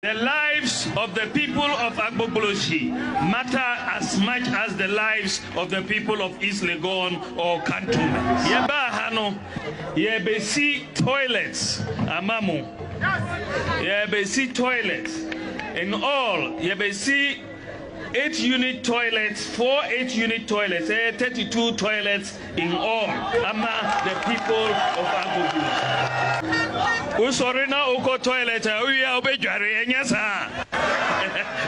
The lives of the people of Agbo matter as much as the lives of the people of East Legon or Cantonment. Yeba hano, yebe see toilets, amamu. Yebe see toilets. In all, yebe see 8-unit toilets, 4 8-unit toilets, 32 toilets in all among the people of Agbo. Usorina uko toilet, uya ubejari, enyasa.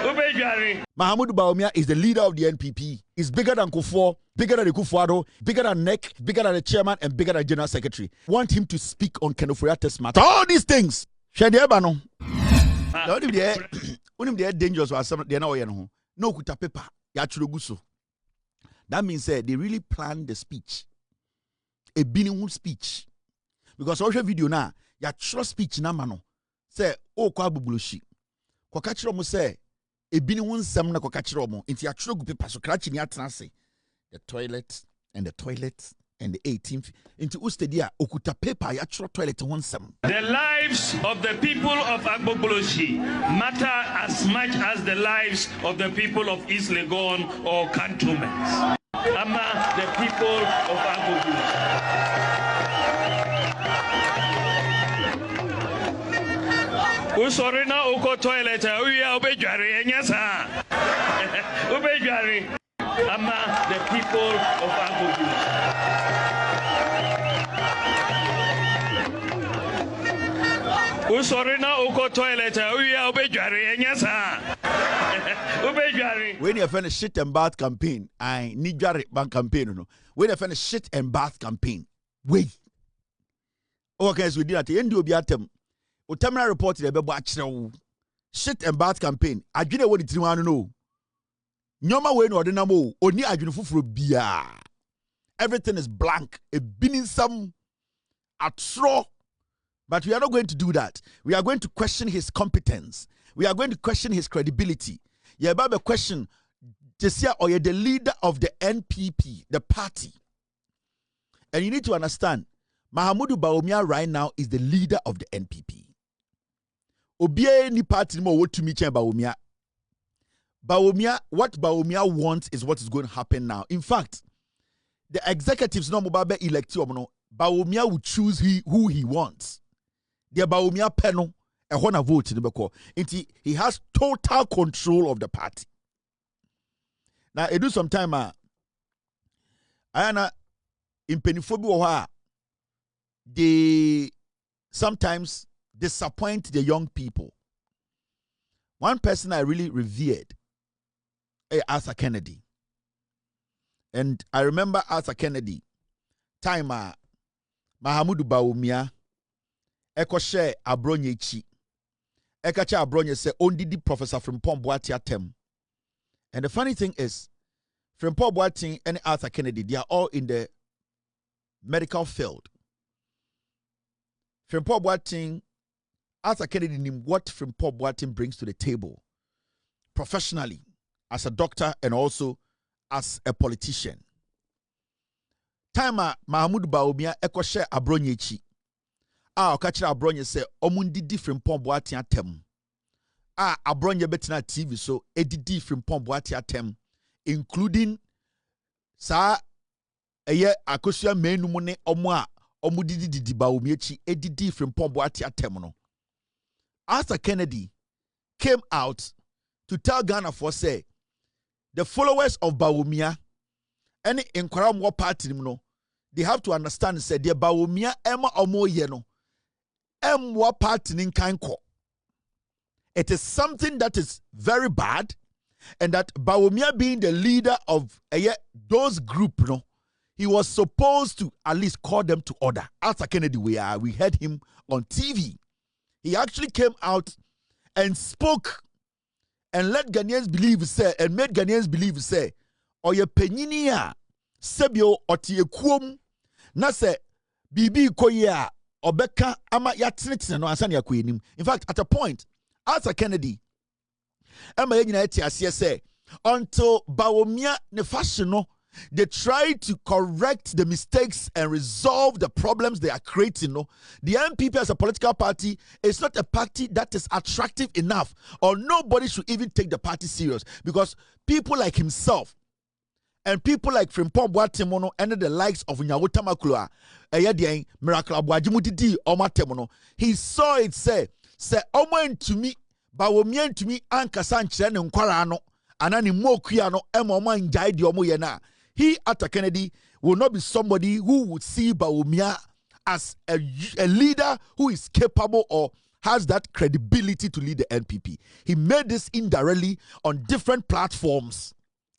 Ubejari. Mahamudu Bawumia is the leader of the NPP. He's bigger than Kufo, bigger than the Kwadwo, bigger than NEC, bigger than the chairman, and bigger than the general secretary. Want him to speak on Ofori-Atta's matter. All these things. Shediebano. Only they are dangerous or something. They are not. No kuta paper. That means they really planned the speech. A bilingual speech. Because all video now, ya trust speech na mano. Say, oh, kwa bubulushi. Kwa kachiro mo say, a bilingual sem na kwa kachiro mo. Inti ya trust paper so krachi ni atnase. The toilet and the 18th. Into ustedia okuta paper ya trust toilet one sem. The lives of the people of Agbo matter as much as the lives of the people of East Legon or Cantonment. Among the people of Agbo. Usorina uko toilet, uya ubejari, enyasa. Ubejari. Among the people of Agbo. Usorina uko toilet, uya ubejari, enyasa. Ubejari. When you finish shit and bath campaign, I need your bank campaign, no. When you finish shit and bath campaign, wait. Okay, so we did at the end of the atem. Utamina reported a bebo achiro. Shit and bath campaign. I did what it want to know. Nyoma we no ordinamo. Oni adwene fufuro bia. Everything is blank. A binning some atro. But we are not going to do that. We are going to question his competence. We are going to question his credibility. Yeah, about the question, Jesia Oye, the leader of the NPP, the party. And you need to understand, Mahamudu Bawumia right now is the leader of the NPP. Obie ni party mo what to meet Bawumia. Bawumia, what Bawumia wants is what is going to happen now. In fact, the executives no mubabe electio Bawumia will choose who he wants. The Bawumia panel, a honor vote in the Beko. He has total control of the party. Now, it do some time. I am in Penifobia. They sometimes disappoint the young people. One person I really revered, Arthur Kennedy. And I remember Arthur Kennedy, time Mahamudu Bawumia, Eko share abronye chi. Eka cha abronye se ondidi Professor Frimpong Boatie Atem. And the funny thing is, Frimpong Boatie and Arthur Kennedy, they are all in the medical field. Frimpong Boatie, Arthur Kennedy knew what Frimpong Boatie brings to the table professionally, as a doctor and also as a politician. Time Mahamudu Bawumia eko share abronye chi. Okatakyie abronye say omundi different Frimpong Boatie Atem. Abronye betina TV so edidi Frimpong Boatie Atem, including sa eye akosua menum ne omo omudidi Bawumia chi edidi Frimpong Boatie Atem no. Arthur Kennedy came out to tell Ghana for say the followers of Bawumia any inkwara mo party no, they have to understand say the Bawumia ema omo ye no emwa party ninkanko. It is something that is very bad, and that Bawumia being the leader of those group, no, he was supposed to at least call them to order. Arthur Kennedy, we heard him on TV. He actually came out and spoke and let Ghanaians believe, say, and made Ghanaians believe, say, oye penyinia sebio otie kuom na se bibi koya obeka ama yatinitine no ansani yakwenim. In fact, at a point, Arthur Kennedy ema yenyina eti ase say until Bawumia ne fashion no they try to correct the mistakes and resolve the problems they are creating. No, the NPP as a political party is not a party that is attractive enough, or nobody should even take the party serious, because people like himself and people like Frimpong Boatemono and the likes of Nyawota Makulua, Miracle Abuajimudidi Omatemono, he saw it say Omo to me, Bawumia to me, Ankasa and Nkwarano, Anani Mokuano, Emoma Njai di Omo Yena. He, Atta Kennedy, will not be somebody who would see Bawumia as a leader who is capable or has that credibility to lead the NPP. He made this indirectly on different platforms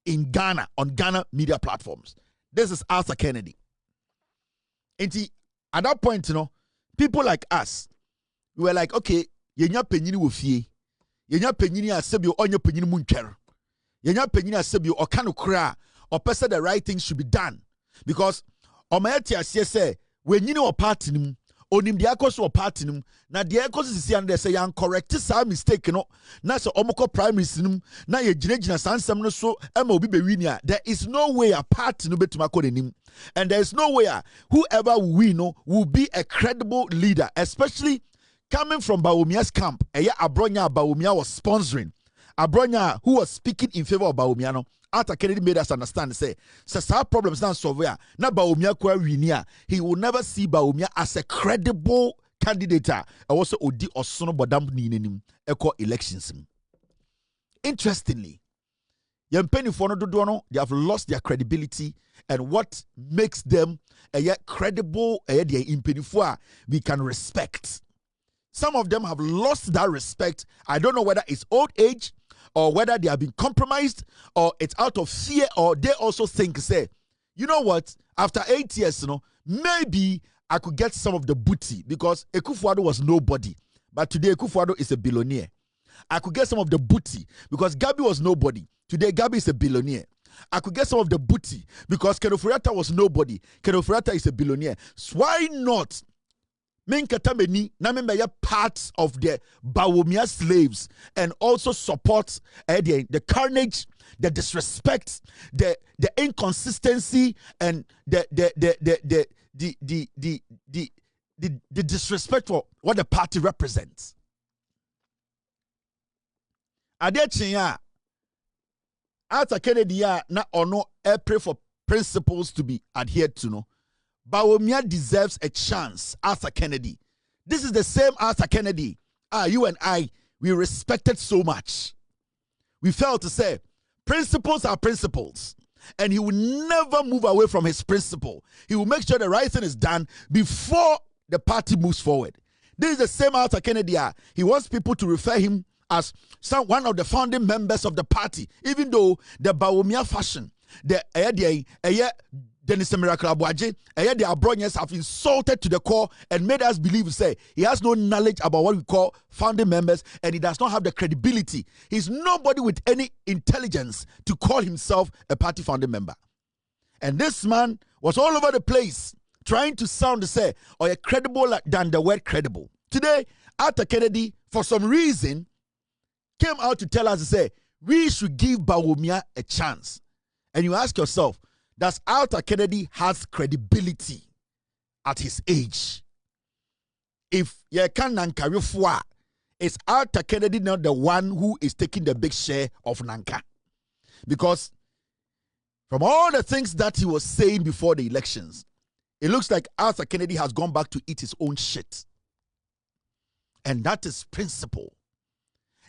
in Ghana, on Ghana media platforms. This is Atta Kennedy. And at that point, people like us, we were like, okay, yenya penyini wofie. Yenya penyini asebio onye penyini muncher. Yenya penyini asebio okano kra. Or person the right things should be done, because omayeti asiye say when you know a party nim onim the akos or party nim na the akos is and they say yan correct some mistake na so omoko primaries nim na ye gina Sansa no so ema obi be winia. There is no way a party no betuma ko nim, and there is no way whoever will win will be a credible leader, especially coming from Bawumia's camp. Eya Abronya Bawumia was sponsoring, Abronya who was speaking in favor of Bawumia no. Atta Kennedy made us understand, say our problems now solved. Na Bawumia kwa winia, he will never see Bawumia as a credible candidate. And also odi osono bodam ninenim eko elections. Interestingly, Yempeni for no, they have lost their credibility, and what makes them a credible we can respect. Some of them have lost that respect. I don't know whether it's old age, or whether they have been compromised, or it's out of fear, or they also think, say, you know what, after 8 years, maybe I could get some of the booty, because Akufo-Addo was nobody, but today Akufo-Addo is a billionaire. I could get some of the booty, because Gabi was nobody. Today Gabi is a billionaire. I could get some of the booty, because Ofori-Atta was nobody. Ofori-Atta is a billionaire. So why not parts of the Bawumia slaves and also support the carnage, the disrespect, the inconsistency, and the disrespect for what the party represents. Adechinya Atta Kennedy na ono pray for principles to be adhered to, no. Bawumia deserves a chance. Atta Kennedy. This is the same Atta Kennedy. You and I, we respected so much. We felt to say, principles are principles. And he will never move away from his principle. He will make sure the right thing is done before the party moves forward. This is the same Atta Kennedy. He wants people to refer him as one of the founding members of the party, even though the Bawumia fashion, the Miracle Abuaje, the Abronyes have insulted to the core and made us believe, say, he has no knowledge about what we call founding members, and he does not have the credibility. He's nobody with any intelligence to call himself a party founding member. And this man was all over the place trying to sound, say, or credible than the word credible. Today, Atta Kennedy, for some reason, came out to tell us, say, we should give Bawumia a chance. And you ask yourself, does Atta Kennedy has credibility at his age? If you can Nanka, is Atta Kennedy not the one who is taking the big share of Nanka? Because from all the things that he was saying before the elections, it looks like Atta Kennedy has gone back to eat his own shit. And that is principle.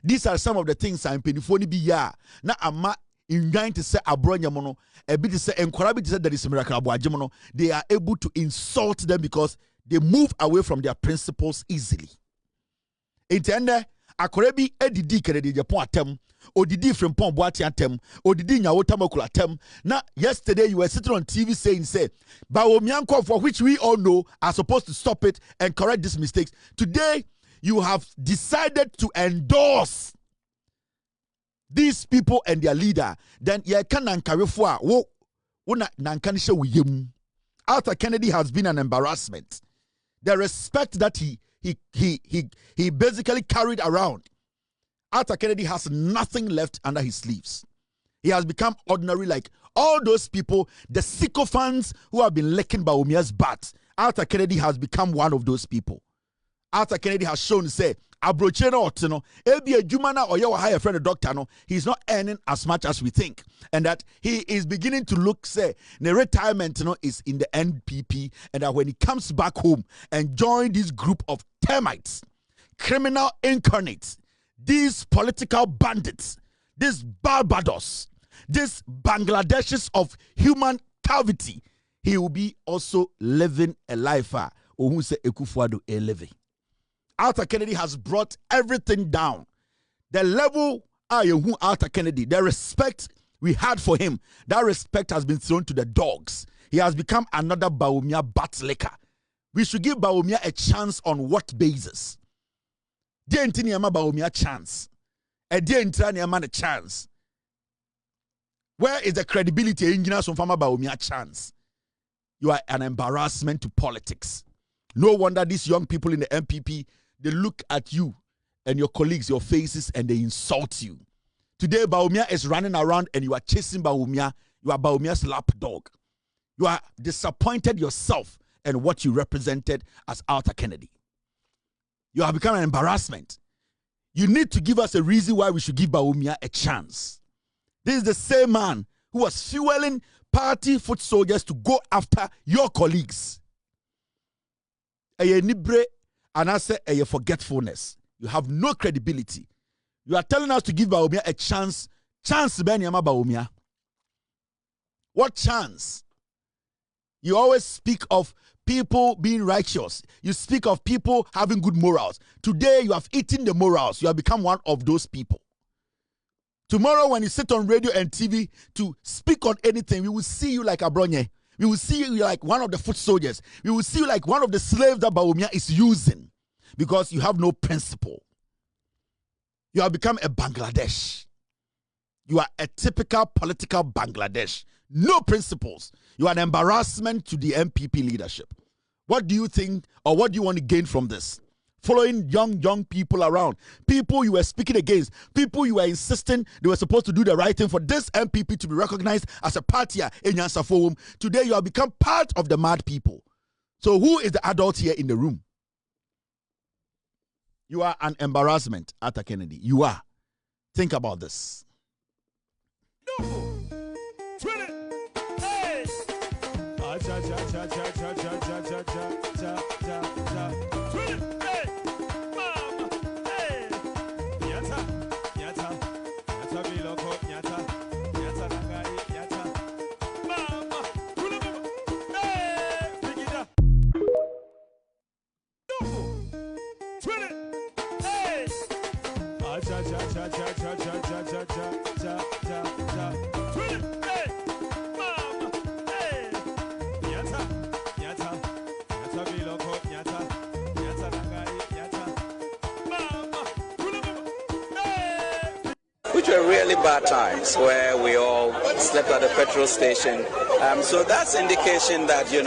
These are some of the things I'm paying for. Na ama in Gyan to say Abronya mono, a bit to say encourage to say that is Miracle Abuajimono, they are able to insult them because they move away from their principles easily. Intende akorebi edidi keredi Agyapong atem, odidi Frimpong Boatemono atem, odidi Nyawota Makulua atem. Now yesterday you were sitting on TV saying, say, Bawumia for which we all know are supposed to stop it and correct these mistakes. Today you have decided to endorse these people and their leader. Then ye can nankarefo wo na nankanisha wiyem. Atta Kennedy has been an embarrassment. The respect that he basically carried around, Atta Kennedy has nothing left under his sleeves. He has become ordinary like all those people, the sycophants who have been licking Bawumia's butt. Arthur Kennedy has become one of those people. Arthur Kennedy has shown, say, Abrocheno Otino, Ebi Jumana or your higher friend, a doctor, no, he's not earning as much as we think. And that he is beginning to look, say, the retirement, is in the NPP. And that when he comes back home and join this group of termites, criminal incarnates, these political bandits, these Barbados, these Bangladeshis of human cavity, he will be also living a life. Arthur Kennedy has brought everything down. The level Arthur Kennedy, the respect we had for him, that respect has been thrown to the dogs. He has become another Bawumia butt-licker. We should give Bawumia a chance on what basis? Dientiniama Bawumia chance. A Dientraniama a chance. Where is the credibility engineers from Farmer Bawumia chance? You are an embarrassment to politics. No wonder these young people in the MPP, they look at you and your colleagues, your faces, and they insult you. Today, Bawumia is running around and you are chasing Bawumia. You are Bawumia's lapdog. You are disappointed yourself and what you represented as Arthur Kennedy. You have become an embarrassment. You need to give us a reason why we should give Bawumia a chance. This is the same man who was fueling party foot soldiers to go after your colleagues. And I say a forgetfulness. You have no credibility. You are telling us to give Bawumia a chance. Chance, Benyama Bawumia. What chance? You always speak of people being righteous. You speak of people having good morals. Today, you have eaten the morals. You have become one of those people. Tomorrow, when you sit on radio and TV to speak on anything, we will see you like Abronye. We will see you like one of the foot soldiers. We will see you like one of the slaves that Bawumia is using because you have no principle. You have become a Bangladesh. You are a typical political Bangladesh. No principles. You are an embarrassment to the MPP leadership. What do you think or what do you want to gain from this? Following young people around, people you were speaking against, people you were insisting they were supposed to do the right thing for this MPP to be recognized as a party in Nyansa Forum. Today you have become part of the mad people. So who is the adult here in the room? You are an embarrassment, Arthur Kennedy. You are. Think about this. Which were really bad times where we all slept at the petrol station. So that's indication that, you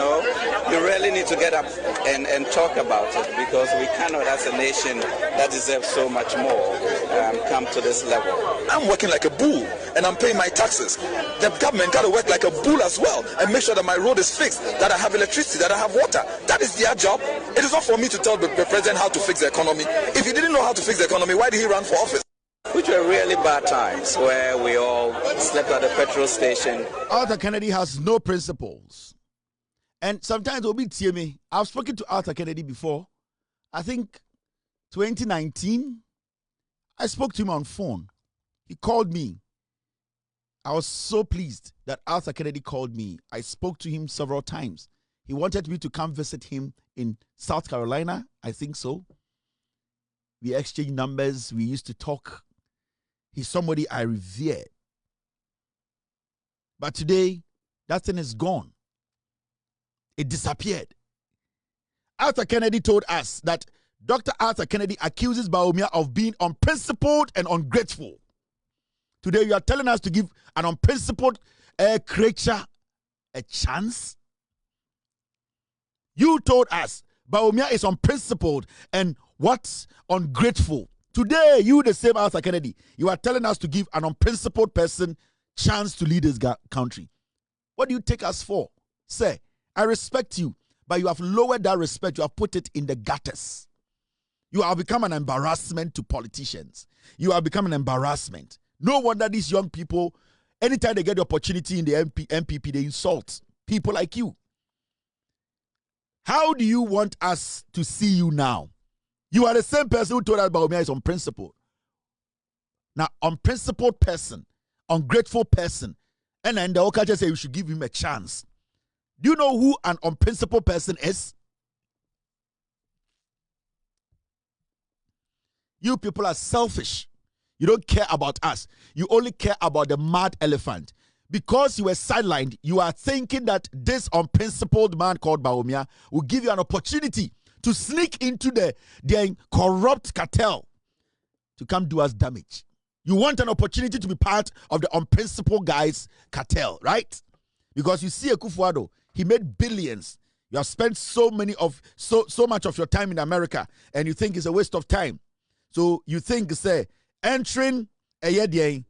really need to get up and talk about it, because we cannot, as a nation that deserves so much more, come to this level. I'm working like a bull and I'm paying my taxes. The government got to work like a bull as well and make sure that my road is fixed, that I have electricity, that I have water. That is their job. It is not for me to tell the president how to fix the economy. If he didn't know how to fix the economy, why did he run for office? Which were really bad times where we all slept at the petrol station. Arthur Kennedy has no principles. And sometimes it will be TMA. I've spoken to Arthur Kennedy before. I think 2019, I spoke to him on phone. He called me. I was so pleased that Arthur Kennedy called me. I spoke to him several times. He wanted me to come visit him in South Carolina. I think so. We exchanged numbers. We used to talk. He's somebody I revere. But today, that thing is gone. It disappeared. Arthur Kennedy told us that Dr. Arthur Kennedy accuses Bawumia of being unprincipled and ungrateful. Today, you are telling us to give an unprincipled creature a chance? You told us Bawumia is unprincipled and what? Ungrateful. Today, you, the same Arthur Kennedy, you are telling us to give an unprincipled person chance to lead this country. What do you take us for? Say, I respect you, but you have lowered that respect. You have put it in the gutters. You have become an embarrassment to politicians. You have become an embarrassment. No wonder these young people, anytime they get the opportunity in the MPP, they insult people like you. How do you want us to see you now? You are the same person who told us Bawumia is unprincipled. Now, unprincipled person, ungrateful person, and then the Okatakyie say you should give him a chance. Do you know who an unprincipled person is? You people are selfish. You don't care about us. You only care about the mad elephant. Because you were sidelined, you are thinking that this unprincipled man called Bawumia will give you an opportunity to sneak into their corrupt cartel to come do us damage. You want an opportunity to be part of the unprincipled guy's cartel, right? Because you see Akufo-Addo, he made billions. You have spent so much of your time in America, and you think it's a waste of time. So you think, say, entering a year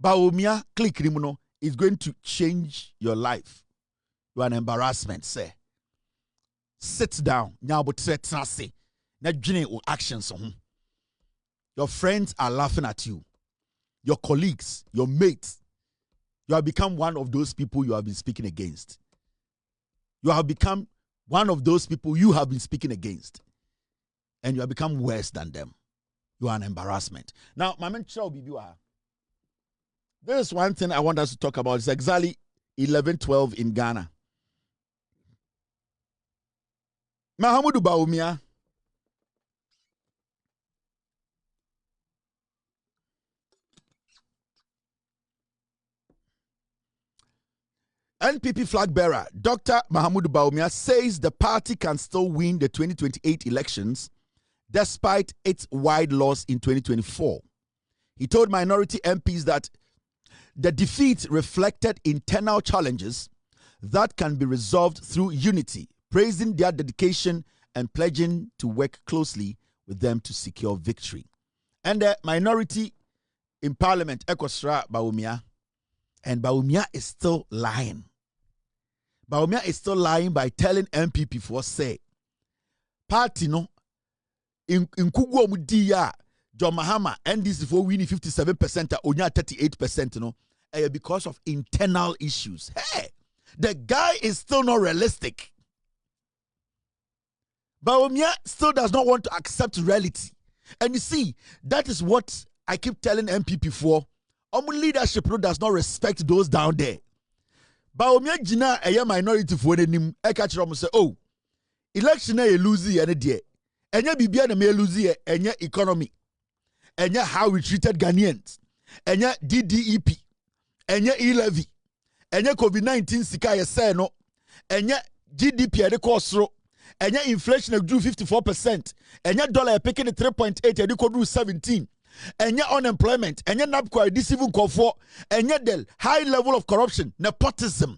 Bawumia click criminal is going to change your life. You are an embarrassment, say. Sit down. Actions. Your friends are laughing at you. Your colleagues, your mates. You have become one of those people you have been speaking against. You have become one of those people you have been speaking against. And you have become worse than them. You are an embarrassment. Now, my man, there is one thing I want us to talk about. It's exactly 11:12 in Ghana. Mahamudu Bawumia. NPP flag bearer Dr. Mahamudu Bawumia says the party can still win the 2028 elections despite its wide loss in 2024. He told minority MPs that the defeat reflected internal challenges that can be resolved through unity, praising their dedication and pledging to work closely with them to secure victory. And the minority in parliament, Ekosra Bawumia, and Bawumia is still lying. Bawumia is still lying by telling MPP for say, party no, in Kugwo Mudiya, John Mahama, NDC for winning 57%, Onya 38%, no, because of internal issues. Hey, the guy is still not realistic. Bawumia still does not want to accept reality. And you see, that is what I keep telling MPP for. Leadership does not respect those down there. Bawumia jina a minority for the nim ekachirom say, oh, election a lose ene de. Enya bibia na me lose enya economy. Enya how we treated Ghanaians. Enya DDEP. Enya e-levy. Enya COVID-19 sika ye say no. Enya GDP ade kosro. Enya inflation grew 54%. Enya dollar picking 3.8 ade grew 17. Enya unemployment, enya NABCO deceiving for, enya del high level of corruption, nepotism,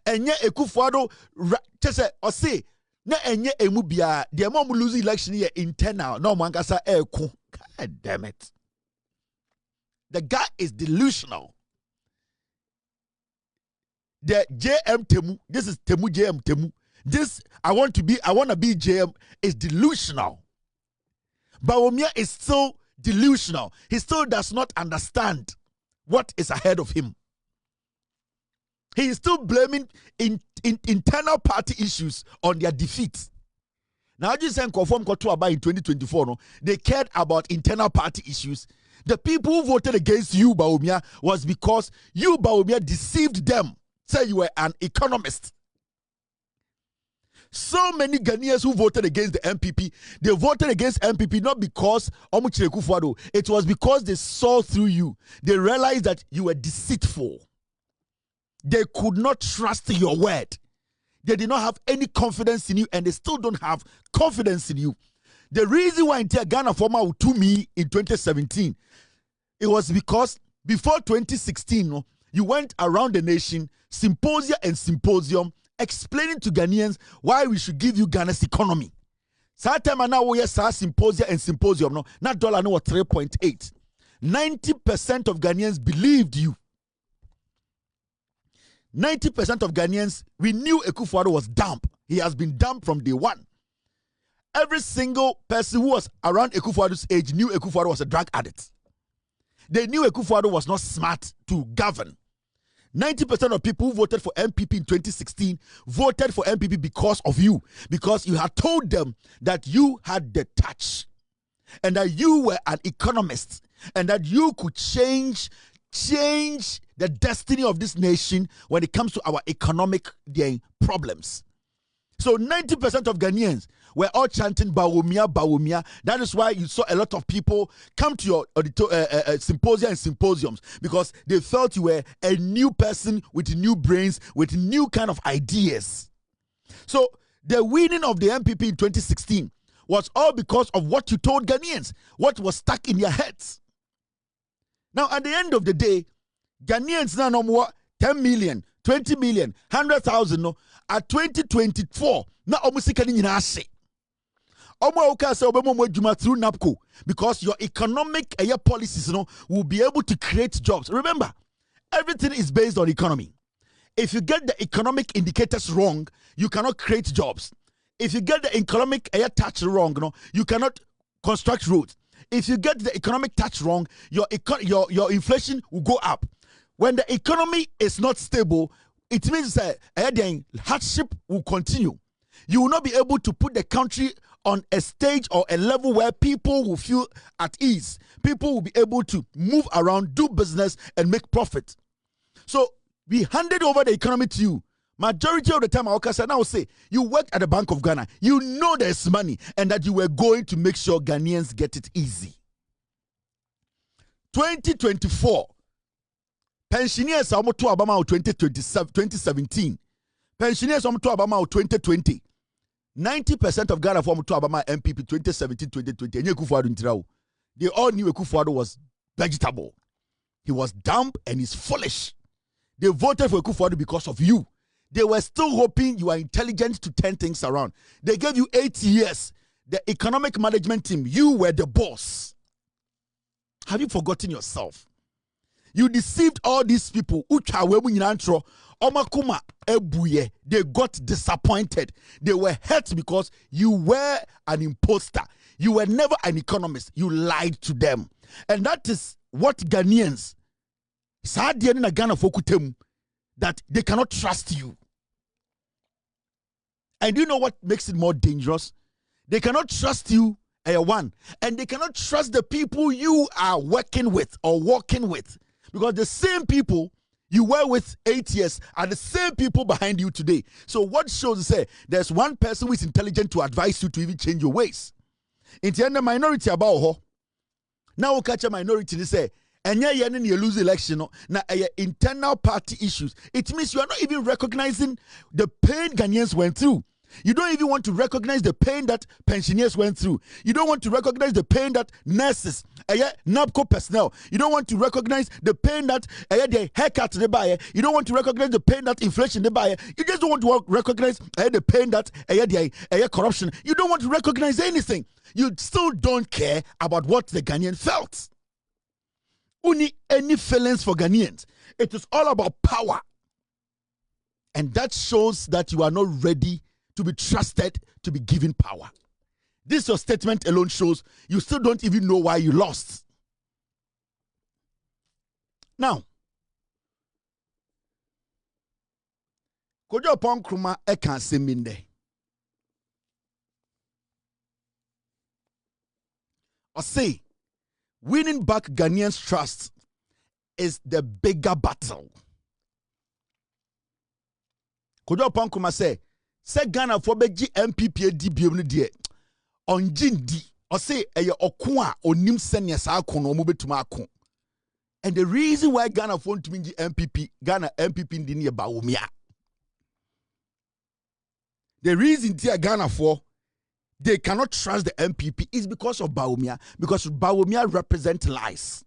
enya Akufo-Addo chese ose na enya emubia the mom lose election here internal no mangasa eku. God damn it. The guy is delusional. The JM Temu, this is Temu JM Temu. This I want to be JM is delusional. Bawumia is still delusional. He still does not understand what is ahead of him. He is still blaming internal party issues on their defeat. Now, I just saying conform Kwadwo in 2024, no, they cared about internal party issues. The people who voted against you, Bawumia, was because you, Bawumia, deceived them. Say you were an economist. So many Ghanaians who voted against the MPP, they voted against MPP not because Akufo-Addo. It was because they saw through you. They realized that you were deceitful. They could not trust your word. They did not have any confidence in you, and they still don't have confidence in you. The reason why Ghana former to me in 2017, it was because before 2016, you went around the nation, symposium, explaining to Ghanaians why we should give you Ghana's economy. Sa time na wo yes symposium no, na dollar no was 3.8. 90% of Ghanaians believed you. 90% of Ghanaians, we knew Akufo-Addo was dumb. He has been dumb from day one. Every single person who was around Akufo-Addo's age knew Akufo-Addo was a drug addict. They knew Akufo-Addo was not smart to govern. 90% of people who voted for MPP in 2016 voted for MPP because of you. Because you had told them that you had the touch. And that you were an economist. And that you could change the destiny of this nation when it comes to our economic problems. So 90% of Ghanaians were all chanting Bawumia, Bawumia. That is why you saw a lot of people come to your symposia and symposiums, because they felt you were a new person with new brains, with new kind of ideas. So the winning of the MPP in 2016 was all because of what you told Ghanaians, what was stuck in their heads. Now, at the end of the day, Ghanaians now no more 10 million, 20 million, 100,000 no, at 2024. Now, almost through NAPCO, because your economic policies will be able to create jobs. Remember, everything is based on economy. If you get the economic indicators wrong, you cannot create jobs. If you get the economic touch wrong, you cannot construct roads. If you get the economic touch wrong, your inflation will go up. When the economy is not stable, it means that hardship will continue. You will not be able to put the country on a stage or a level where people will feel at ease. People will be able to move around, do business, and make profit. So we handed over the economy to you. Majority of the time, I now say, you work at the Bank of Ghana. You know there's money and that you were going to make sure Ghanaians get it easy. 2024, pensioners are to Obama 2017. Pensioners are to Obama 2020. 90% of Ghana form to Obama MPP 2017-2020. They all knew Akufo-Addo was vegetable. He was dumb and he's foolish. They voted for Akufo-Addo because of you. They were still hoping you are intelligent to turn things around. They gave you 8 years. The economic management team, you were the boss. Have you forgotten yourself? You deceived all these people. They got disappointed. They were hurt because you were an imposter. You were never an economist. You lied to them. And that is what Ghanaians, that they cannot trust you. And do you know what makes it more dangerous? They cannot trust you, one, and they cannot trust the people you are working with or walking with. Because the same people you were with 8 years are the same people behind you today. So what shows is there's one person who is intelligent to advise you to even change your ways. In the end, the minority about her. Now we'll catch a minority and say, and you lose election, now internal party issues. It means you are not even recognizing the pain Ghanaians went through. You don't even want to recognize the pain that pensioners went through. You don't want to recognize the pain that nurses, NAPCO personnel. You don't want to recognize the pain that the haircut they buy. You don't want to recognize the pain that inflation they buy. You just don't want to recognize the pain that corruption. You don't want to recognize anything. You still don't care about what the Ghanaian felt. Only any feelings for Ghanaians. It is all about power. And that shows that you are not ready to be trusted, to be given power. This your statement alone shows you still don't even know why you lost. Now, Agyapong Kruma eka seminde. I say, winning back Ghanaians' trust is the bigger battle. Agyapong Kruma say Ghana for beji MPP DBM die onjindi or say eye okwa onim senya sa akon omo betuma akon. And the reason why Ghana for to minji MPP Ghana MPP ndi ne Bawumia. The reason tia Ghana for they cannot trust the MPP is because of Bawumia, because Bawumia represent lies.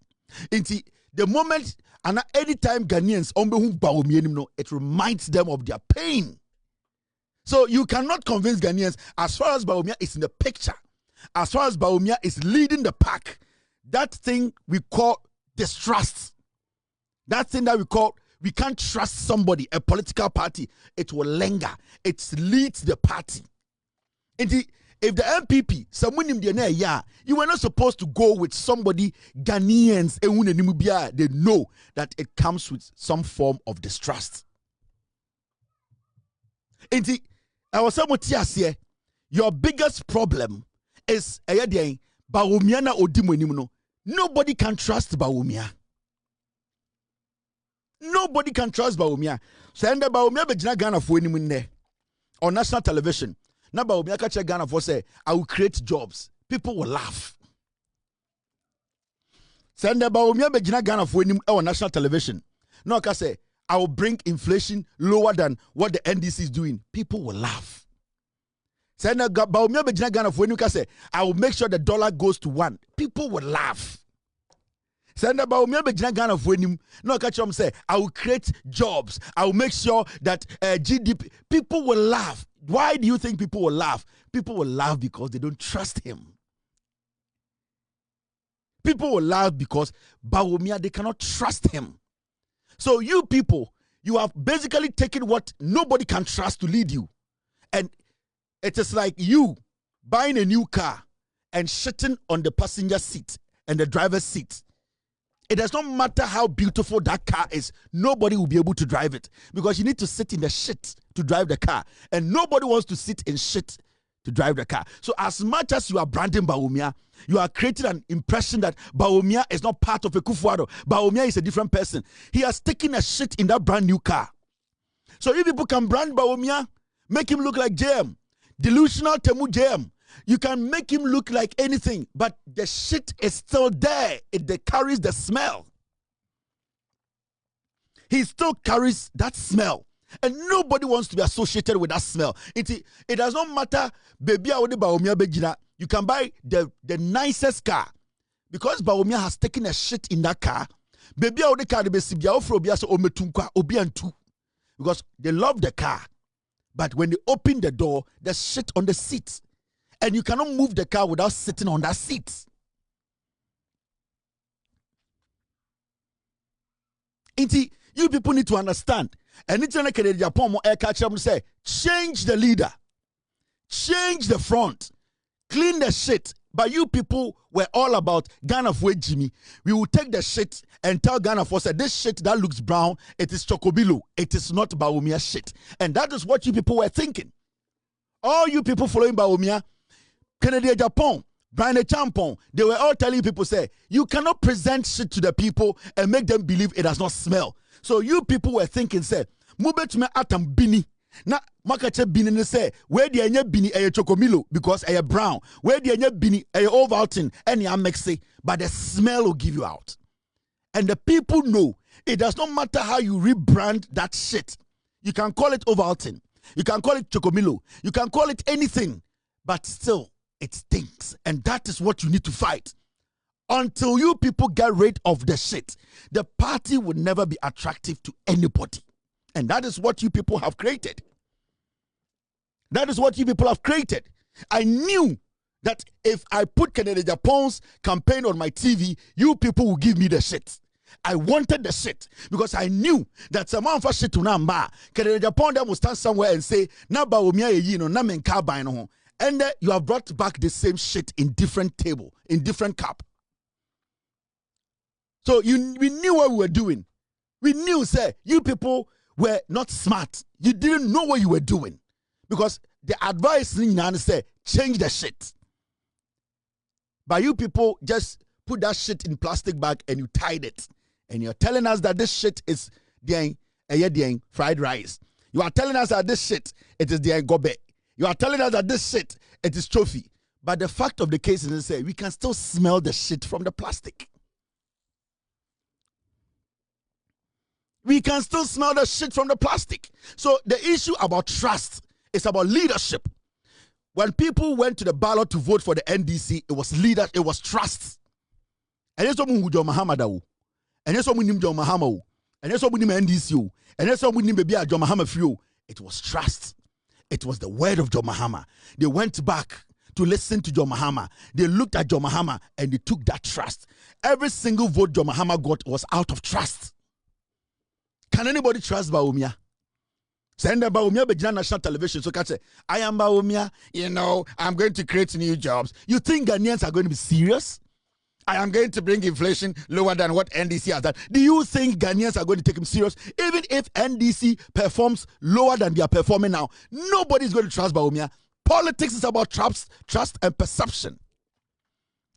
Inti the moment and anytime Ghanaians ombe hu Bawumia no, it reminds them of their pain. So you cannot convince Ghanaians, as far as Bawumia is in the picture, as far as Bawumia is leading the pack, that thing we call distrust, that thing that we can't trust somebody, a political party, it will linger. It leads the party. If the MPP, you were not supposed to go with somebody, Ghanaians, they know that it comes with some form of distrust. I was saying, your biggest problem is Bawumia na odimu. Nobody can trust Bawumia. Nobody can trust Bawumia. So and Bawumia bejina Ghana for any on national television. Now Bawumia catch Ghana for say, I will create jobs. People will laugh. So and Bawumia bejina Ghana for any on national television. No, I say I will bring inflation lower than what the NDC is doing. People will laugh. So and Bawumia bejina Ghana for any say I will make sure the dollar goes to 1. People will laugh. Send about me Ghana for him. No, catch him say, I will create jobs. I will make sure that GDP. People will laugh. Why do you think people will laugh? People will laugh because they don't trust him. People will laugh because Bawumia, they cannot trust him. So you people, you have basically taken what nobody can trust to lead you. And it is like you buying a new car and shitting on the passenger seat and the driver's seat. It does not matter how beautiful that car is. Nobody will be able to drive it because you need to sit in the shit to drive the car. And nobody wants to sit in shit to drive the car. So as much as you are branding Bawumia, you are creating an impression that Bawumia is not part of a Kufuado. Bawumia is a different person. He has taken a shit in that brand new car. So if people can brand Bawumia, make him look like JM, delusional Temu JM, you can make him look like anything, but the shit is still there. It carries the smell. He still carries that smell. And nobody wants to be associated with that smell. It does not matter, baby, you can buy the nicest car. Because Bawumia has taken a shit in that car, baby, because they love the car. But when they open the door, there's shit on the seat. And you cannot move the car without sitting on that seat. You people need to understand. And it's like Agyapong say, change the leader, change the front, clean the shit. But you people were all about Ghana for Jimmy. We will take the shit and tell Ghana for say this shit that looks brown, it is Chocobilo. It is not Bawumia shit. And that is what you people were thinking. All you people following Bawumia, Kennedy Agyapong, Brian Champon, they were all telling people, say, you cannot present shit to the people and make them believe it does not smell. So you people were thinking, say, Mubetme atam bini. Na makache bini say, where the anya bini a chocomilo because a brown, where the anya bini a Ovaltine, any amexe, but the smell will give you out. And the people know it does not matter how you rebrand that shit. You can call it Ovaltine, you can call it chocomilo, you can call it anything, but still, it stinks. And that is what you need to fight. Until you people get rid of the shit, the party will never be attractive to anybody. And that is what you people have created. That is what you people have created. I knew that if I put Kennedy Agyapong's campaign on my TV, you people will give me the shit. I wanted the shit because I knew that someone for shit to namba. Kennedy Agyapong then will stand somewhere and say, "Na Bawumia ye no na menka ban no." And you have brought back the same shit in different table, in different cup. So we knew what we were doing. We knew, say, you people were not smart. You didn't know what you were doing. Because the advice say, change the shit. But you people just put that shit in plastic bag and you tied it. And you're telling us that this shit is the fried rice. You are telling us that this shit, it is the gobe. You are telling us that this shit, it is trophy. But the fact of the case is, say, we can still smell the shit from the plastic. We can still smell the shit from the plastic. So the issue about trust is about leadership. When people went to the ballot to vote for the NDC, it was leader, it was trust. And yes, someone who John Mahamadaw. And yes, someone named John Mahamo. And yes, someone named NDC. And yes, someone named Baby John Mahama Frio. It was trust. It was the word of John Mahama. They went back to listen to John Mahama. They looked at John Mahama and they took that trust. Every single vote John Mahama got was out of trust. Can anybody trust Bawumia? Send the Bawumia be national television. So can say, I am Bawumia, I'm going to create new jobs. You think Ghanaians are going to be serious? I am going to bring inflation lower than what NDC has done. Do you think Ghanaians are going to take him serious? Even if NDC performs lower than they are performing now, nobody is going to trust Bawumia. Politics is about trust and perception.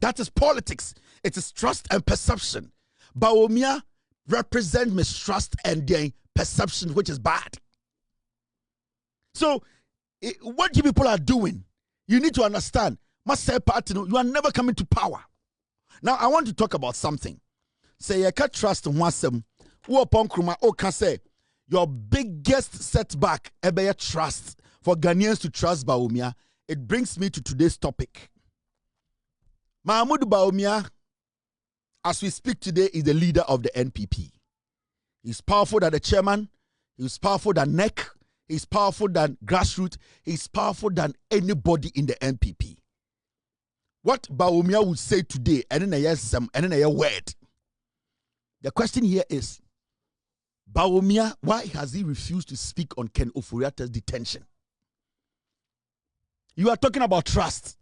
That is politics. It is trust and perception. Bawumia represent mistrust and their perception, which is bad. So, what you people are doing, you need to understand. Must say, party, you are never coming to power. Now, I want to talk about something. Say, you can't trust Mwasem. Who upon Kruma, can say, your biggest setback, ebe trust, for Ghanaians to trust Bawumia. It brings me to today's topic. Mahmoud Bawumia, as we speak today, is the leader of the NPP. He's powerful than the chairman. He's powerful than NEC. He's powerful than grassroots. He's powerful than anybody in the NPP. What Bawumia would say today, and then a word. The question here is, Bawumia, why has he refused to speak on Ken Ofori-Atta's detention? You are talking about trust.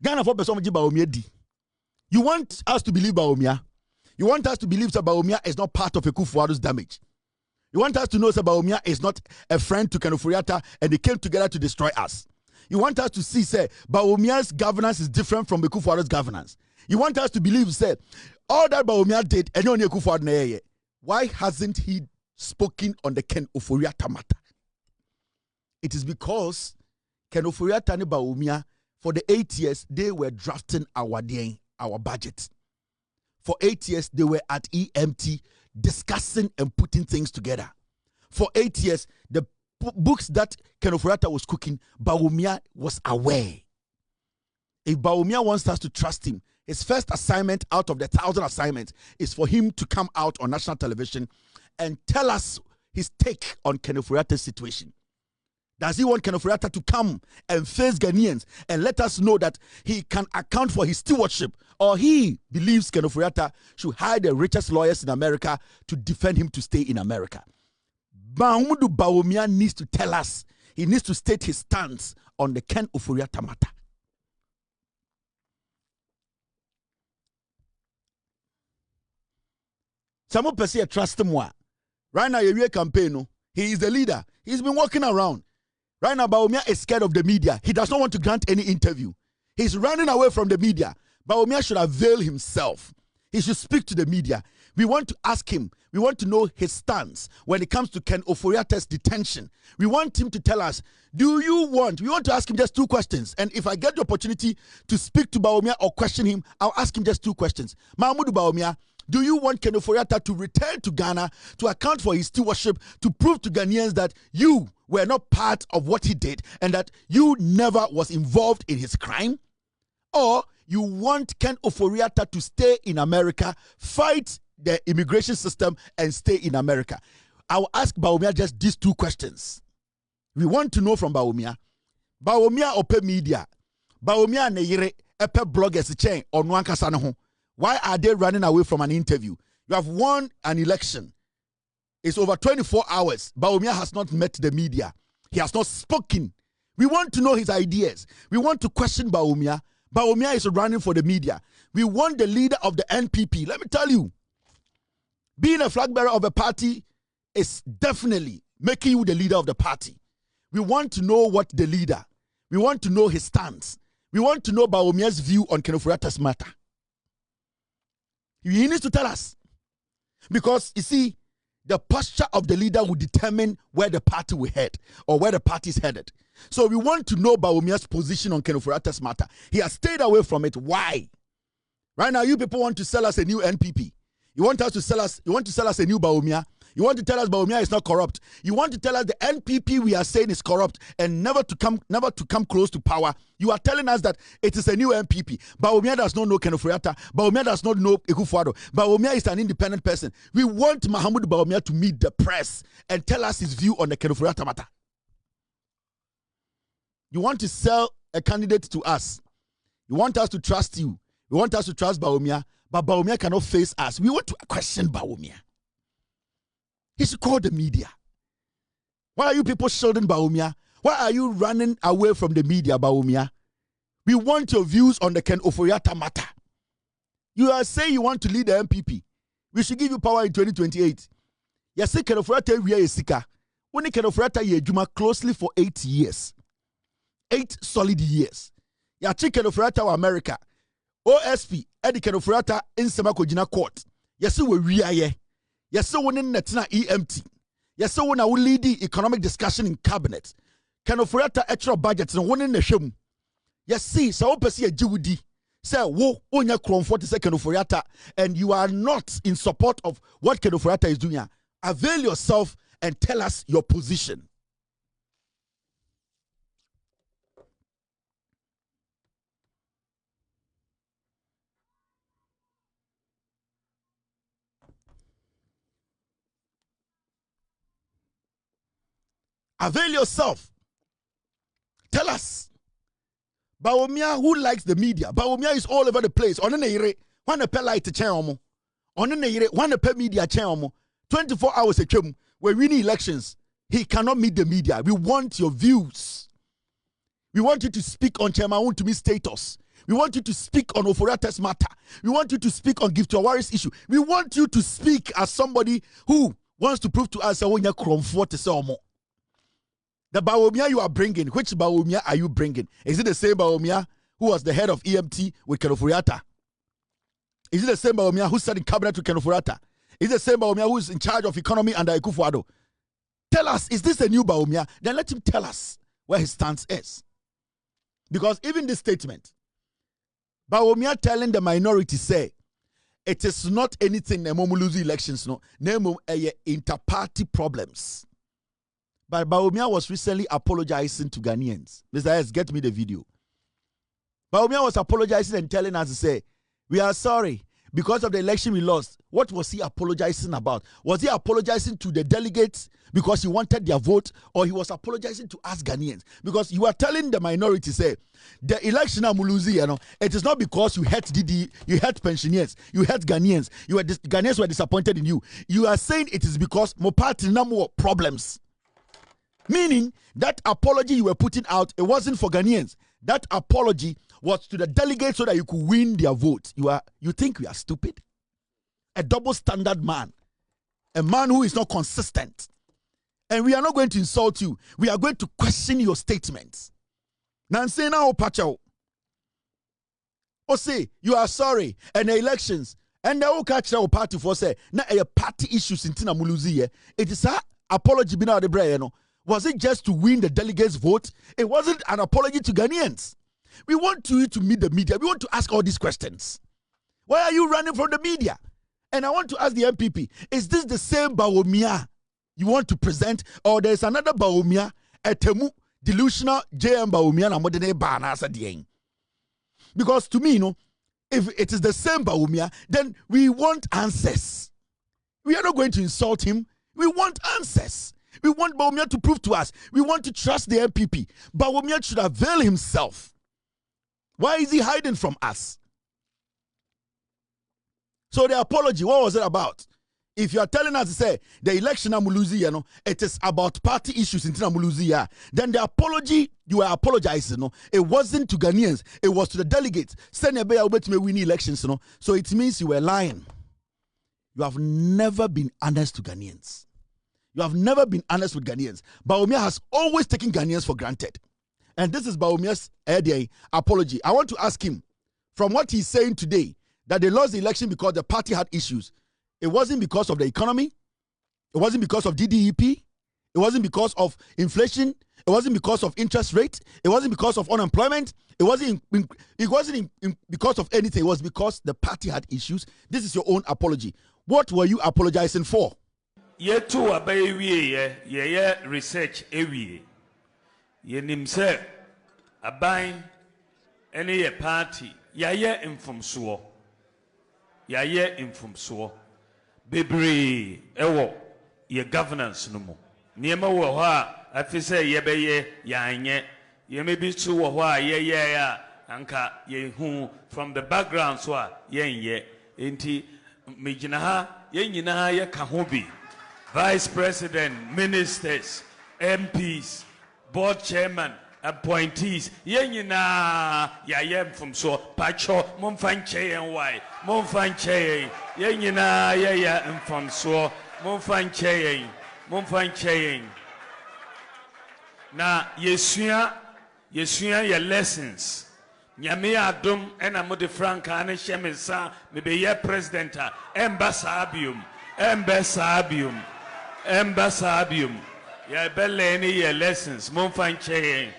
Ghana for person Bawumia di. You want us to believe Bawumia? You want us to believe that Bawumia is not part of Akufo-Addo's damage? You want us to know that Bawumia is not a friend to Ken Ofori-Atta and they came together to destroy us? You want us to see, say, Bawumia's governance is different from Akufo-Addo's governance. You want us to believe, say, all that Bawumia did, and only Akufo-Addo. Why hasn't he spoken on the Ken Ofori-Atta matter? It is because Ken Ofori-Atta and Bawumia, for the 8 years, they were drafting our budget. For 8 years, they were at EMT discussing and putting things together. For 8 years, the books that Ken Ofori-Atta was cooking, Bawumia was aware. If Bawumia wants us to trust him, his first assignment out of the 1,000 assignments is for him to come out on national television and tell us his take on Ken Ofori-Atta's situation. Does he want Ken Ofori-Atta to come and face Ghanaians and let us know that he can account for his stewardship, or he believes Ken Ofori-Atta should hire the richest lawyers in America to defend him to stay in America? Bawumia needs to tell us. He needs to state his stance on the Ken Ofori-Atta matter. Some people trust him. Right now, your campaign, he is the leader. He's been walking around. Right now, Bawumia is scared of the media. He does not want to grant any interview. He's running away from the media. Bawumia should avail himself. He should speak to the media. We want to ask him. We want to know his stance when it comes to Ken Ofori-Atta's detention. We want him to tell us, we want to ask him just 2 questions. And if I get the opportunity to speak to Bawumia or question him, I'll ask him just 2 questions. Mahmoud Bawumia, do you want Ken Ofori-Atta to return to Ghana to account for his stewardship, to prove to Ghanaians that you were not part of what he did and that you never was involved in his crime? Or you want Ken Ofori-Atta to stay in America, fight the immigration system, and stay in America? I will ask Bawumia just these 2 questions. We want to know from Bawumia. Bawumia ope media. Bawumia neyire epe bloggers chain on one kasano. Why are they running away from an interview? You have won an election. It's over 24 hours. Bawumia has not met the media. He has not spoken. We want to know his ideas. We want to question Bawumia. Bawumia is running for the media. We want the leader of the NPP. Let me tell you, being a flag bearer of a party is definitely making you the leader of the party. We want to know what the leader, we want to know his stance. We want to know Bawumia's view on Ken Ofori-Atta's matter. He needs to tell us. Because, you see, the posture of the leader will determine where the party will head or where the party is headed. So we want to know Bawumia's position on Ken Ofori-Atta's matter. He has stayed away from it. Why? Right now, you people want to sell us a new NPP. You want us to sell us, you want to sell us a new Bawumia. You want to tell us Bawumia is not corrupt. You want to tell us the NPP we are saying is corrupt and never to come close to power. You are telling us that it is a new NPP. Bawumia does not know Ken Ofori-Atta. Bawumia does not know Akufo-Addo. Bawumia is an independent person. We want Mahmoud Bawumia to meet the press and tell us his view on the Ken Ofori-Atta matter. You want to sell a candidate to us. You want us to trust you. You want us to trust Bawumia, but Bawumia cannot face us. We want to question Bawumia. He should call the media. Why are you people shielding Bawumia? Why are you running away from the media, Bawumia? We want your views on the Ken Ofori-Atta matter. You are saying you want to lead the MPP. We should give you power in 2028. You say Ken Ofori-Atta we are sika. When Ken Ofori-Atta ye juma closely for 8 years. 8 solid years. Ya check Ken Ofori-Atta wa America. OSP Eddie Ken Ofori-Atta in Semakojina court. You say we are ye. You say we netina EMT. You say we na lead the economic discussion in cabinet. Ken Ofori-Atta extra budget no one in the shemu. You see, so opesi a jiwudi. Say, wo onya kromfort say Ken Ofori-Atta, and you are not in support of what Ken Ofori-Atta is doing. Avail yourself and tell us your position. Avail yourself. Tell us. Bawumia, who likes the media? Bawumia is all over the place. On the one a pay light channel. On the one a pay media channel. 24 hours a chum. We're winning elections. He cannot meet the media. We want your views. We want you to speak on Chairman to me status. We want you to speak on Ofori-Atta's matter. We want you to speak on Give to Awaris issue. We want you to speak as somebody who wants to prove to us that when you're comfort more. The Bawumia you are bringing, which Bawumia are you bringing? Is it the same Bawumia who was the head of EMT with Ken Ofori-Atta? Is it the same Bawumia who sat in cabinet with Ken Ofori-Atta? Is it the same Bawumia who is in charge of economy under Kwadwo? Tell us, is this a new Bawumia? Then let him tell us where his stance is. Because even this statement, Bawumia telling the minority say, it is not anything na lose elections, no. Name inter-party problems. But Bawumia was recently apologizing to Ghanaians. Mr. S, get me the video. Bawumia was apologizing and telling us to say, we are sorry because of the election we lost. What was he apologizing about? Was he apologizing to the delegates because he wanted their vote, or he was apologizing to us Ghanaians? Because you are telling the minority, say, the election of Muluzi, you know, it is not because you hate DD, you hate pensioners, you hate Ghanaians, Ghanaians were disappointed in you. You are saying it is because more party no more problems. Meaning that apology you were putting out, it wasn't for Ghanaians. That apology was to the delegates so that you could win their vote. You think we are stupid? A double standard man. A man who is not consistent. And we are not going to insult you. We are going to question your statements. Nancy now Pachao. Or say you are sorry and the elections. And they will catch our party for say na a party issues in Tina Muluzi. It is a apology bina de brayeno. Was it just to win the delegates' vote? It wasn't an apology to Ghanaians. We want you to meet the media. We want to ask all these questions. Why are you running from the media? And I want to ask the MPP, is this the same Bawumia you want to present? Or there's another Bawumia, a temu delusional JM Bawumia na modene banasa dieng? Because to me, you know, if it is the same Bawumia, then we want answers. We are not going to insult him. We want answers. We want Bawumia to prove to us. We want to trust the MPP. Bawumia should avail himself. Why is he hiding from us? So the apology, what was it about? If you are telling us to say the election of Muluzi, you know, it is about party issues in Muluzi, then the apology you are apologizing, you know, it wasn't to Ghanaians, it was to the delegates. Send a bear to win elections, you know. So it means you were lying. You have never been honest to Ghanaians. You have never been honest with Ghanaians. Bawumia has always taken Ghanaians for granted. And this is Bawumia's apology. I want to ask him, from what he's saying today, that they lost the election because the party had issues. It wasn't because of the economy. It wasn't because of DDEP. It wasn't because of inflation. It wasn't because of interest rate. It wasn't because of unemployment. It wasn't because of anything. It was because the party had issues. This is your own apology. What were you apologizing for? Ye too abaye ye research ewie. Ye nimse aban any ye party ye infomso. Ye infomso. Bebre ewo ye governance no mo. Niema wo ha afise ye beye yanye ye may be true or why, yeah, anka ye who from the background so ye inti mijinaha ye kahobi vice president, ministers, MPs, board chairman, appointees, yenina yayem from so pacho mumfanche and why mumfanche yenina ya and from so mumfanche na yesua your lessons nyame adom ena mode franka ane hyemesa me be ye president embasabium ya belle ni your lessons mumfanche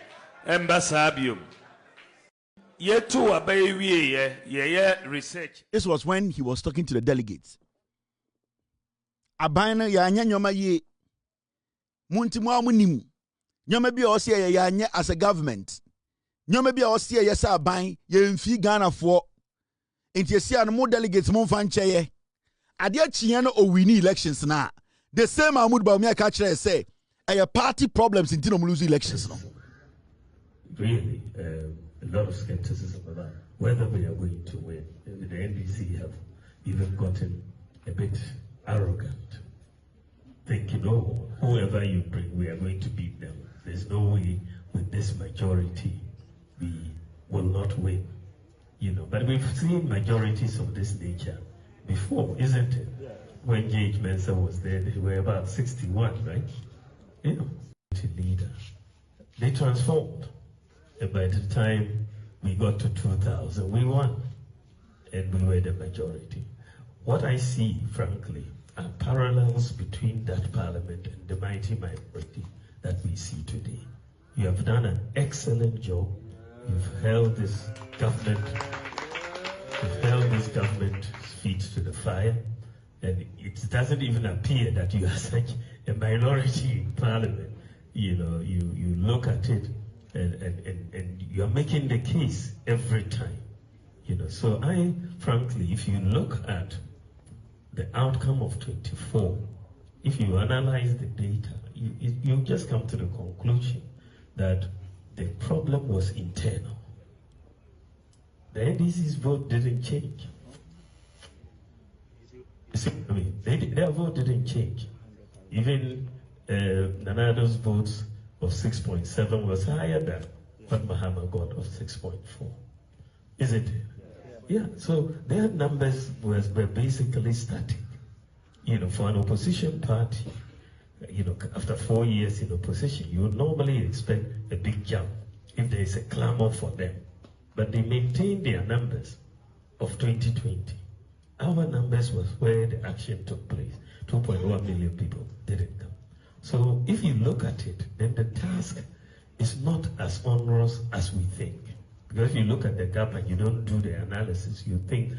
embasabium yetu abaye ye research. This was when he was talking to the delegates. Abana ya anya nyoma ye muntimu amunimu nyoma bi o se ya anya as a government nyoma bi o se ya sa aban ye mfi Ghana fo enti esia no mo delegates mo mfa nche ye ade achie no o win elections na the same Bawumia ka kire say a party problems in no lose elections no. Really, a lot of skepticism about whether we are going to win. The NDC have even gotten a bit arrogant, thinking, oh, whoever you bring, we are going to beat them. There's no way with this majority we will not win. But we've seen majorities of this nature before, isn't it? When J.H. Mensa was there, they were about 61, right? Leader. They transformed. And by the time we got to 2000, we won. And we were the majority. What I see, frankly, are parallels between that parliament and the mighty minority that we see today. You have done an excellent job. You've held this government feet to the fire. And it doesn't even appear that you are such a minority in parliament. You look at it and you're making the case every time. So I, frankly, if you look at the outcome of 24, if you analyze the data, you just come to the conclusion that the problem was internal. The NDC's vote didn't change. Their vote didn't change. Even Nanado's votes of 6.7 was higher than what Mahama got of 6.4. Isn't it? Yeah, so their numbers were basically static. For an opposition party, after 4 years in opposition, you would normally expect a big jump if there is a clamor for them. But they maintained their numbers of 2020. Our numbers was where the action took place. 2.1 million people didn't come. So if you look at it, then the task is not as onerous as we think. Because if you look at the gap and you don't do the analysis, you think,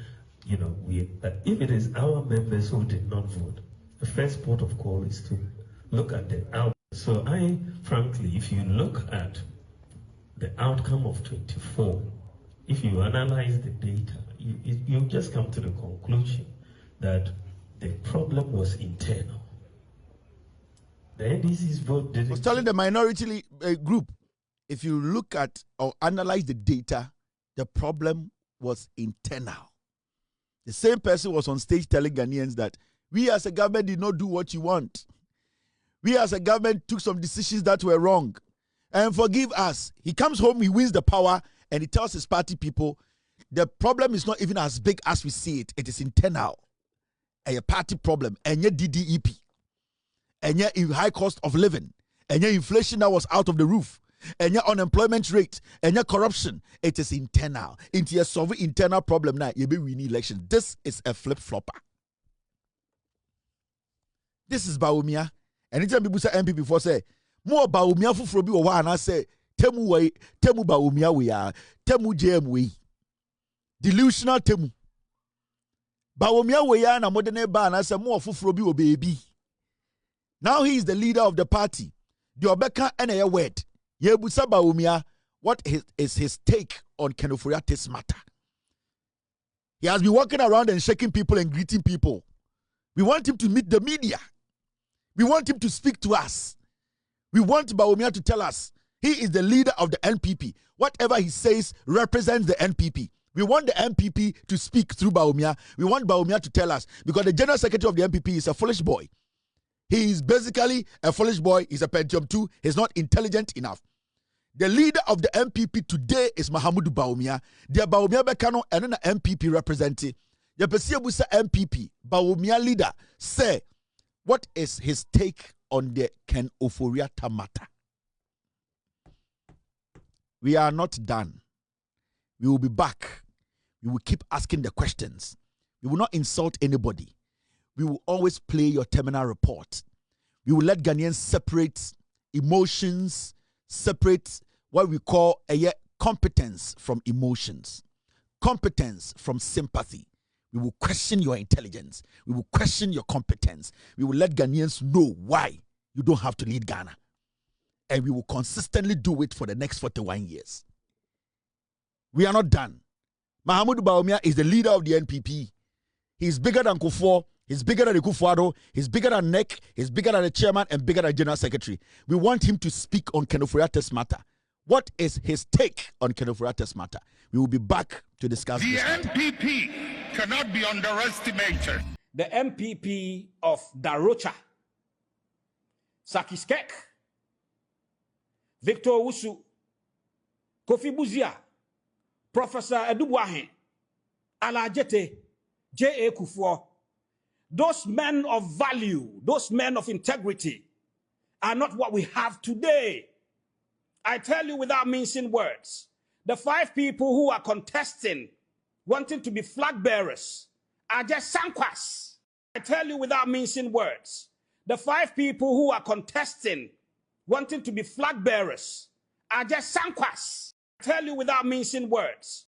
but if it is our members who did not vote, the first port of call is to look at the outcome. So frankly, if you look at the outcome of 24, if you analyze the data, you just come to the conclusion that the problem was internal. The NDC's vote didn't. I was telling the minority group, if you look at or analyze the data, the problem was internal. The same person was on stage telling Ghanaians that we as a government did not do what you want. We as a government took some decisions that were wrong. And forgive us. He comes home, he wins the power, and he tells his party people, the problem is not even as big as we see it. It is internal. A party problem. And your DDEP. And your high cost of living. And your inflation that was out of the roof. And your unemployment rate. And your corruption. It is internal. Into your solving internal problem now, you be winning election. This is a flip-flopper. This is Bawumia. Anytime people say MP before say, more Bawumia fufuro bi wo wa na say, temu Bawumia we are, temu JM we. Delusional temu. Bawumia we are na modern ba na say more fufuro bi wo baby. Now he is the leader of the party. The Obeka and a word. Yebusa Bawumia, what is his take on Ofori-Atta's matter? He has been walking around and shaking people and greeting people. We want him to meet the media. We want him to speak to us. We want Bawumia to tell us He is the leader of the NPP. Whatever he says represents the NPP. We want the NPP to speak through Bawumia. We want Bawumia to tell us, because the general secretary of the NPP is a foolish boy. He is basically a foolish boy. He's a Pentium 2. He's not intelligent enough. The leader of the NPP today is Mahamudu Bawumia. The Bawumia Bekano and an NPP representative. The Pesiabusa NPP, Bawumia leader, say, what is his take on the Ken Ofori-Atta matter? We are not done. We will be back. We will keep asking the questions. We will not insult anybody. We will always play your terminal report. We will let Ghanaians separate emotions, separate what we call a competence from emotions, competence from sympathy. We will question your intelligence. We will question your competence. We will let Ghanaians know why you don't have to lead Ghana. And we will consistently do it for the next 41 years. We are not done. Mahamudu Bawumia is the leader of the NPP. He's bigger than Kufuor. He's bigger than Kwadwo. He's bigger than NEC. He's bigger than the chairman and bigger than general secretary. We want him to speak on Ken Ofori-Atta's matter. What is his take on Ken Ofori-Atta's matter? We will be back to discuss the this NPP cannot be underestimated. The MPP of Darocha, Sakiskek, Victor Wusu, Kofi Buzia, Professor Edubuahe, Alajete, J.A. Kufuor, those men of value, those men of integrity are not what we have today. I tell you without mincing words, the 5 people who are contesting, wanting to be flag bearers, are just sankwas. I tell you without mincing words, the 5 people who are contesting, wanting to be flag bearers, are just sankwas. I tell you without mincing words,